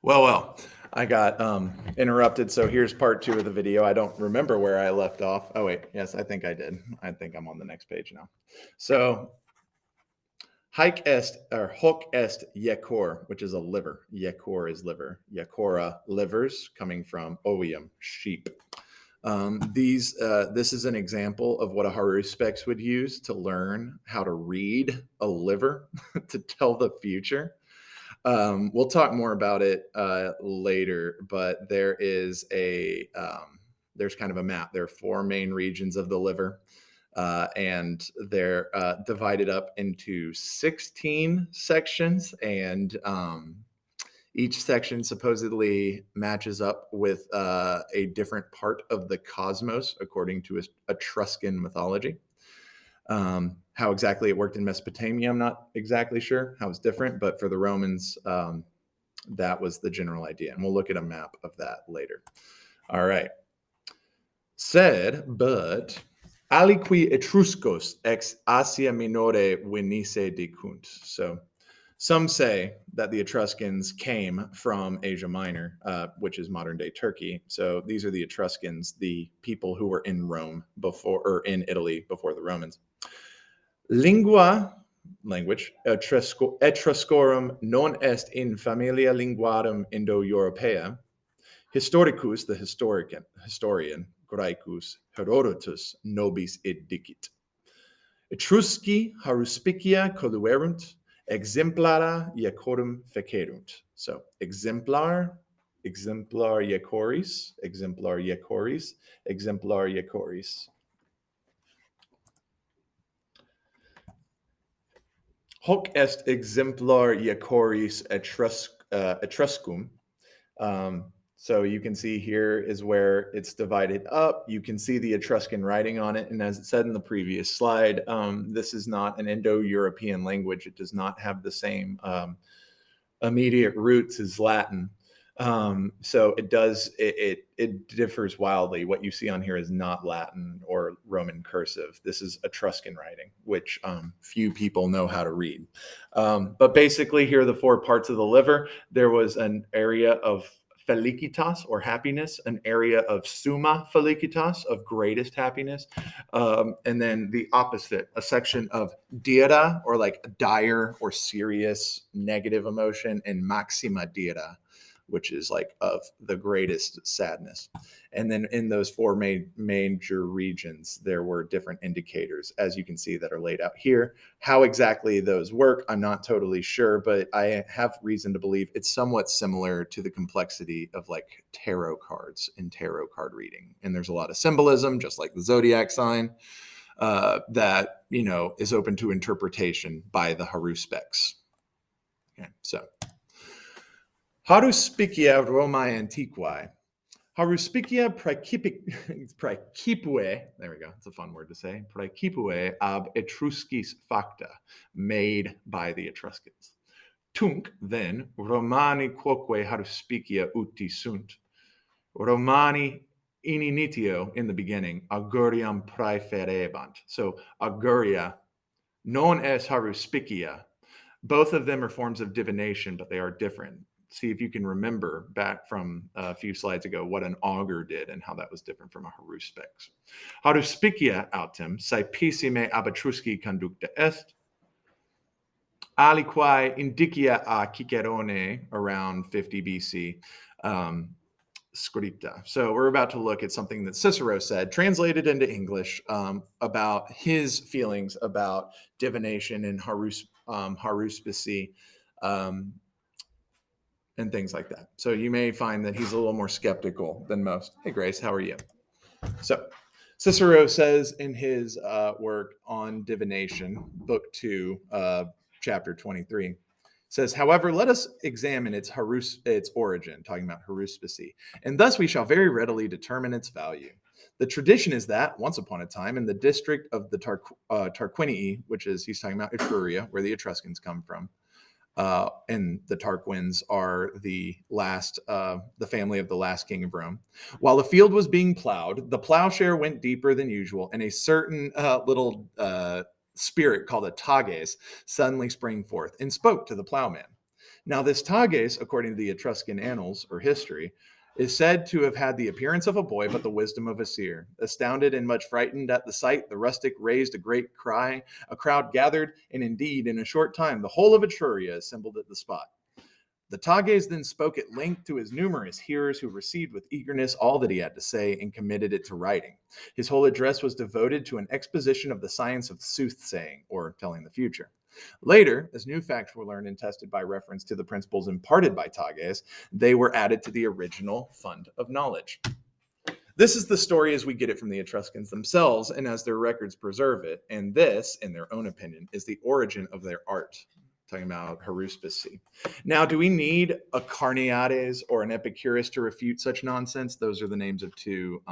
Well, I got interrupted, so here's part 2 of the video. I don't remember where I left off. Oh wait, yes, I think I did. I think I'm on the next page now. So Hike est or hoc est yekor, which is a liver. Yekor is liver. Yekora, livers, coming from ovium, sheep. This is an example of what a Haruspex would use to learn how to read a liver to tell the future. We'll talk more about it later, but there's kind of a map. There are 4 main regions of the liver, and they're divided up into 16 sections, and each section supposedly matches up with a different part of the cosmos according to Etruscan mythology. How exactly it worked in Mesopotamia, I'm not exactly sure how it's different, but for the Romans, that was the general idea. And we'll look at a map of that later. All right. Said, but aliqui Etruscos ex Asia Minore venisse decunt. So some say that the Etruscans came from Asia Minor, which is modern day Turkey. So these are the Etruscans, the people who were in Rome before, or in Italy before the Romans. Language, Etruscorum non est in familia linguarum Indo-Europaea. Historicus, the historian, Graecus, Herodotus, nobis id dicit. Etrusci Haruspicia coluerunt, exemplara Iacorum fecerunt. So exemplar Iacoris, exemplar Iacoris. Hoc est exemplar Iacoris Etruscum. So you can see here is where it's divided up. You can see the Etruscan writing on it. And as it said in the previous slide, this is not an Indo-European language. It does not have the same immediate roots as Latin. So it differs wildly. What you see on here is not Latin or Roman cursive. This is Etruscan writing, which few people know how to read. But basically, here are the 4 parts of the liver. There was an area of felicitas, or happiness, an area of summa felicitas, of greatest happiness, and then the opposite, a section of dieta, or like dire or serious negative emotion, and maxima dieta, which is like of the greatest sadness. And then in those 4 major regions, there were different indicators, as you can see, that are laid out here. How exactly those work, I'm not totally sure, but I have reason to believe it's somewhat similar to the complexity of like tarot cards and tarot card reading. And there's a lot of symbolism, just like the zodiac sign, that, is open to interpretation by the Haruspex. Okay, so Haruspicia Romae Antiquae. Haruspicia praecipue, there we go, it's a fun word to say, praecipue ab Etruscis facta, made by the Etruscans. Tunc, then, Romani quoque Haruspicia uti sunt. Romani in initio, in the beginning, auguriam praeferebant. So auguria, non est Haruspicia. Both of them are forms of divination, but they are different. See if you can remember back from a few slides ago what an augur did and how that was different from a Haruspex. Haruspicia autem saepissime ab Etrusci conducta est, aliquae indicia a Cicerone around 50 BC, scripta. So we're about to look at something that Cicero said, translated into English, about his feelings about divination and haruspicy, and things like that. So you may find that he's a little more skeptical than most. Hey, Grace, how are you? So Cicero says in his work on divination, book 2, chapter 23, says, however, let us examine its origin, talking about haruspicy, and thus we shall very readily determine its value. The tradition is that, once upon a time, in the district of the Tarquinii, which is, he's talking about Etruria, where the Etruscans come from, and the Tarquins are the family of the last king of Rome. While the field was being plowed, the plowshare went deeper than usual, and a certain little spirit called a tages suddenly sprang forth and spoke to the plowman. Now, this Tages, according to the Etruscan annals or history, is said to have had the appearance of a boy, but the wisdom of a seer. Astounded and much frightened at the sight, the rustic raised a great cry. A crowd gathered, and indeed, in a short time, the whole of Etruria assembled at the spot. The Tages then spoke at length to his numerous hearers, who received with eagerness all that he had to say and committed it to writing. His whole address was devoted to an exposition of the science of soothsaying, or telling the future. Later, as new facts were learned and tested by reference to the principles imparted by Tages, they were added to the original fund of knowledge. This is the story as we get it from the Etruscans themselves and as their records preserve it. And this, in their own opinion, is the origin of their art. Talking about Haruspex. Now, do we need a Carneades or an Epicurus to refute such nonsense? Those are the names of two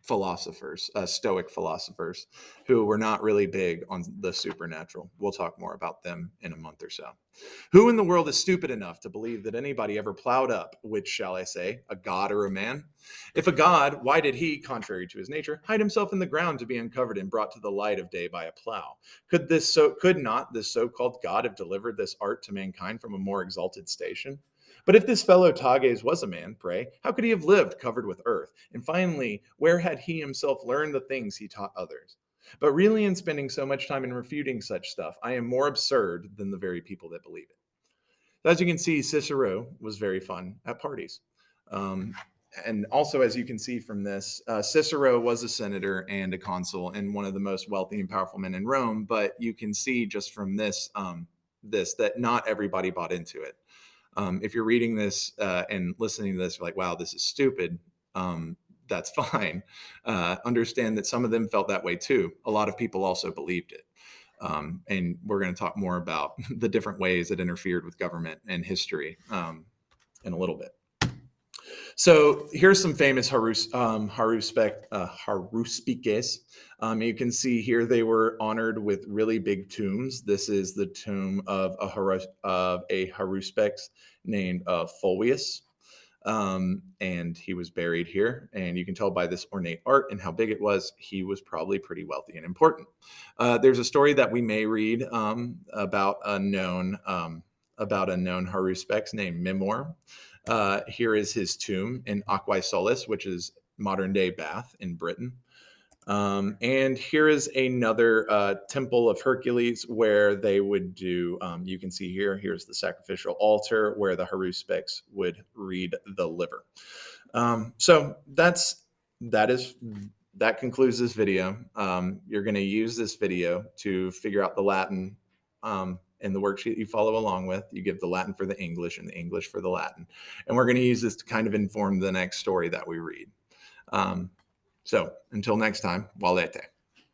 philosophers, Stoic philosophers, who were not really big on the supernatural. We'll talk more about them in a month or so. Who in the world is stupid enough to believe that anybody ever plowed up, which shall I say, a god or a man? If a god, why did he, contrary to his nature, hide himself in the ground to be uncovered and brought to the light of day by a plow? Could not this so-called god have delivered this art to mankind from a more exalted station? But if this fellow Tages was a man, pray, how could he have lived covered with earth? And finally, where had he himself learned the things he taught others? But really, in spending so much time in refuting such stuff, I am more absurd than the very people that believe it. As you can see, Cicero was very fun at parties. And also, as you can see from this, Cicero was a senator and a consul and one of the most wealthy and powerful men in Rome. But you can see just from this, that not everybody bought into it. If you're reading this and listening to this, you're like, wow, this is stupid. That's fine. Understand that some of them felt that way too. A lot of people also believed it. And we're going to talk more about the different ways it interfered with government and history in a little bit. So here's some famous Haruspeces. You can see here they were honored with really big tombs. This is the tomb of a Haruspex named Fulvius. And he was buried here. And you can tell by this ornate art and how big it was, he was probably pretty wealthy and important. There's a story that we may read about a known Haruspex named Mimor. Here is his tomb in Aquae Solis, which is modern day Bath in Britain. And here is another temple of Hercules where they would do, you can see here's the sacrificial altar where the Haruspex would read the liver. So that concludes this video. You're going to use this video to figure out the Latin in the worksheet you follow along with. You give the Latin for the English and the English for the Latin. And we're going to use this to kind of inform the next story that we read. So until next time, valete.